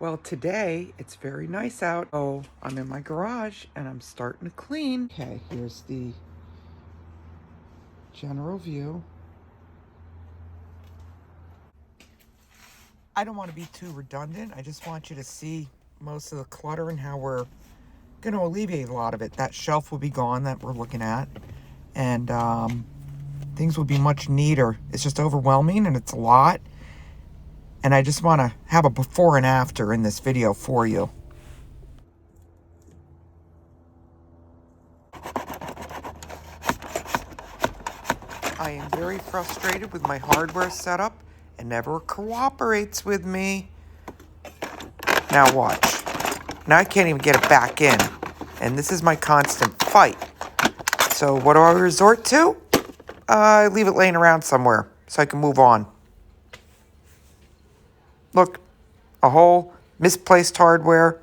Well, today it's very nice out. Oh, I'm in my garage and I'm starting to clean. Okay, here's the general view. I don't want to be too redundant. I just want you to see most of the clutter and how we're going to alleviate a lot of it. That shelf will be gone that we're looking at, and things will be much neater. It's just overwhelming and it's a lot. And I just want to have a before and after in this video for you. I am very frustrated with my hardware setup. It never cooperates with me. Now watch. Now I can't even get it back in. And this is my constant fight. So what do I resort to? I leave it laying around somewhere so I can move on. Look, a whole misplaced hardware.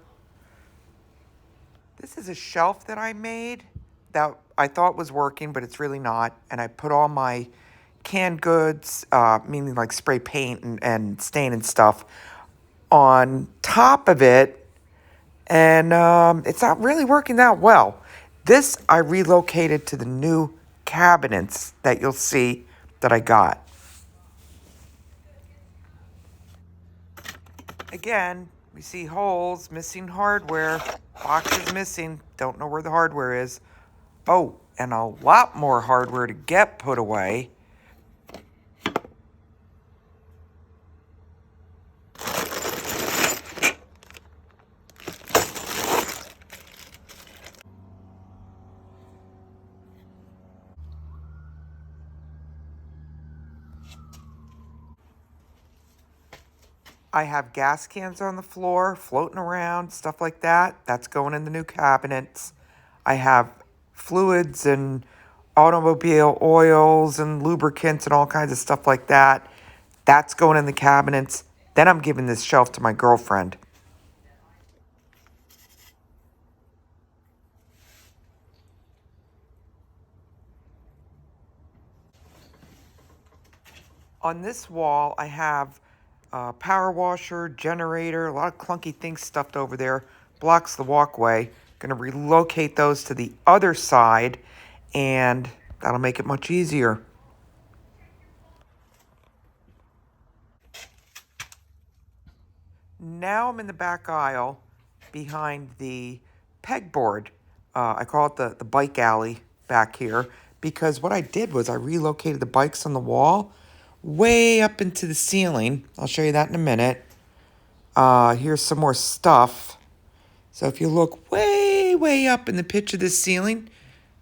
This is a shelf that I made that I thought was working, but it's really not. And I put all my canned goods, meaning like spray paint and stain and stuff, on top of it. And it's not really working that well. This I relocated to the new cabinets that you'll see that I got. Again, we see holes, missing hardware, boxes missing, don't know where the hardware is. Oh, and a lot more hardware to get put away. I have gas cans on the floor, floating around, stuff like that. That's going in the new cabinets. I have fluids and automobile oils and lubricants and all kinds of stuff like that. That's going in the cabinets. Then I'm giving this shelf to my girlfriend. On this wall, I have power washer, generator, a lot of clunky things stuffed over there. Blocks the walkway. Going to relocate those to the other side, and that'll make it much easier. Now I'm in the back aisle behind the pegboard. I call it the bike alley back here, because what I did was I relocated the bikes on the wall way up into the ceiling. I'll show you that in a minute. Here's some more stuff. So if you look way up in the pitch of this ceiling,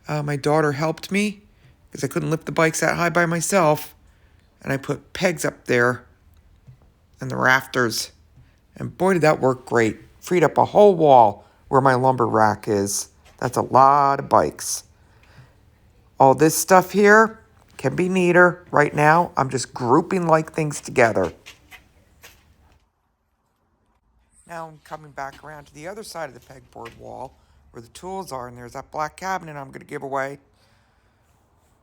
my daughter helped me because I couldn't lift the bikes that high by myself. And I put pegs up there and the rafters. And boy, did that work great. Freed up a whole wall where my lumber rack is. That's a lot of bikes. All this stuff here can be neater. Right now, I'm just grouping like things together. Now I'm coming back around to the other side of the pegboard wall where the tools are, and there's that black cabinet I'm going to give away.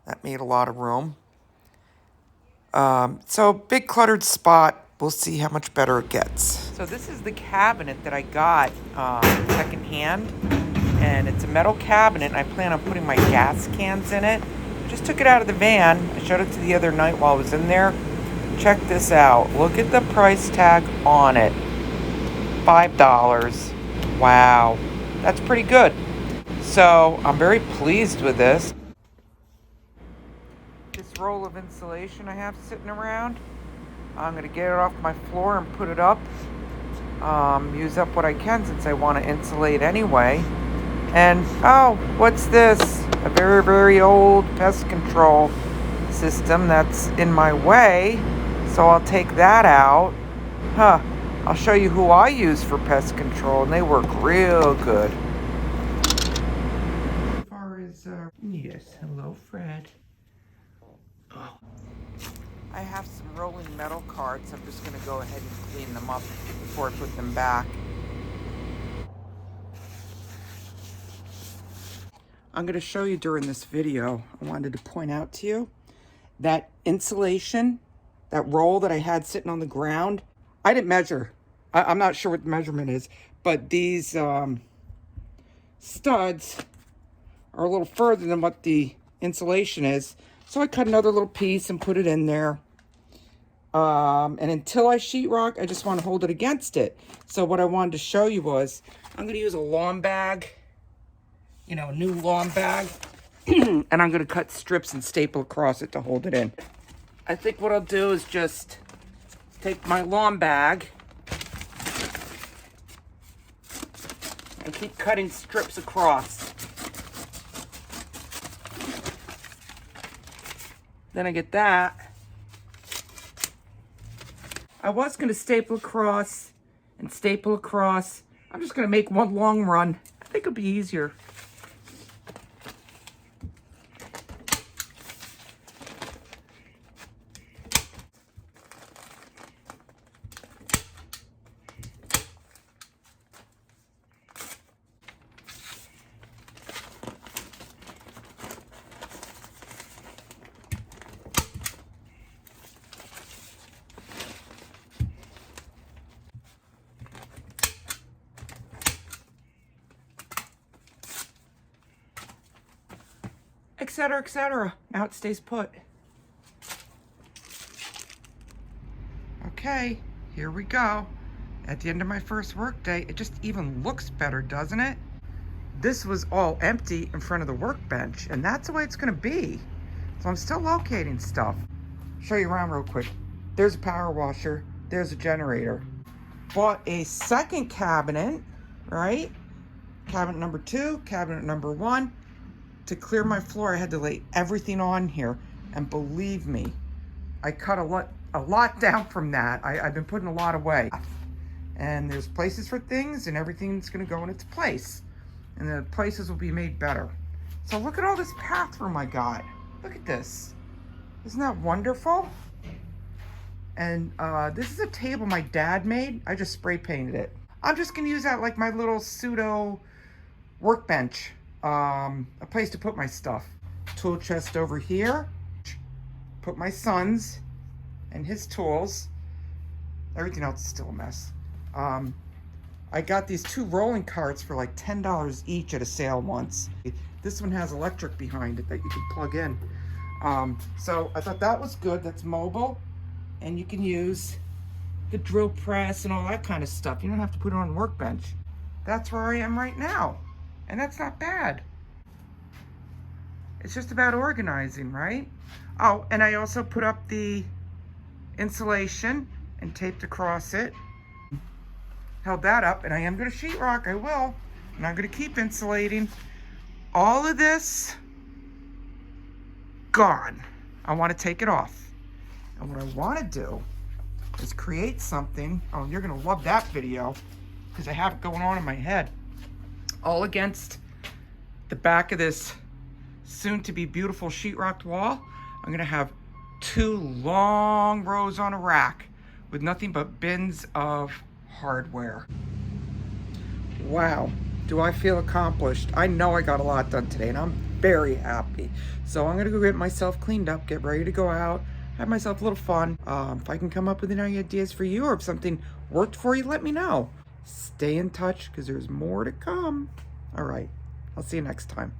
That made a lot of room. So big cluttered spot. We'll see how much better it gets. So this is the cabinet that I got secondhand, and it's a metal cabinet, and I plan on putting my gas cans in it. Just took it out of the van. I showed it to the other night while I was in there. Check this out. Look at the price tag on it. $5. Wow, that's pretty good. So I'm very pleased with this. This roll of insulation I have sitting around, I'm going to get it off my floor and put it up. Use up what I can since I want to insulate anyway. And, oh, what's this? A very old pest control system that's in my way. So I'll take that out. I'll show you who I use for pest control, and they work real good. As far as, yes, hello, Fred. Oh. I have some rolling metal carts. I'm just going to go ahead and clean them up before I put them back. I'm going to show you during this video, I wanted to point out to you that insulation, that roll that I had sitting on the ground, I didn't measure I'm not sure what the measurement is, but these studs are a little further than what the insulation is. So I cut another little piece and put it in there. And until I sheetrock, I just want to hold it against it. So what I wanted to show you was, I'm going to use a lawn bag, you know, a new lawn bag, and I'm going to cut strips and staple across it to hold it in. I think what I'll do is just take my lawn bag and keep cutting strips across. Then I get that. I was going to staple across and staple across. I'm just going to make one long run. I think it'll be easier. Etc., etc. Now it stays put. Okay, here we go. At the end of my first work day, it just even looks better, doesn't it? This was all empty in front of the workbench, and that's the way it's gonna be. So I'm still locating stuff. Show you around real quick. There's a power washer, there's a generator. Bought a second cabinet, right? Cabinet number 2, cabinet number 1. To clear my floor, I had to lay everything on here. And believe me, I cut a lot down from that. I've been putting a lot away. And there's places for things, and everything's gonna go in its place. And the places will be made better. So look at all this bathroom I got. Look at this. Isn't that wonderful? And this is a table my dad made. I just spray painted it. I'm just gonna use that like my little pseudo workbench. A place to put my stuff. Tool chest over here. Put my son's and his tools. Everything else is still a mess. I got these 2 rolling carts for like $10 each at a sale once. This one has electric behind it that you can plug in. So I thought that was good. That's mobile, and you can use the drill press and all that kind of stuff. You don't have to put it on the workbench. That's where I am right now. And that's not bad. It's just about organizing, right? Oh, and I also put up the insulation and taped across it. Held that up, and I am gonna sheetrock, I will. And I'm gonna keep insulating. All of this, gone. I wanna take it off. And what I wanna do is create something. Oh, you're gonna love that video, because I have it going on in my head. All against the back of this soon-to-be beautiful sheetrocked wall. I'm gonna have 2 long rows on a rack with nothing but bins of hardware. Wow, do I feel accomplished? I know I got a lot done today, and I'm very happy. So I'm gonna go get myself cleaned up, get ready to go out, have myself a little fun. If I can come up with any ideas for you, or if something worked for you, let me know. Stay in touch, because there's more to come. All right, I'll see you next time.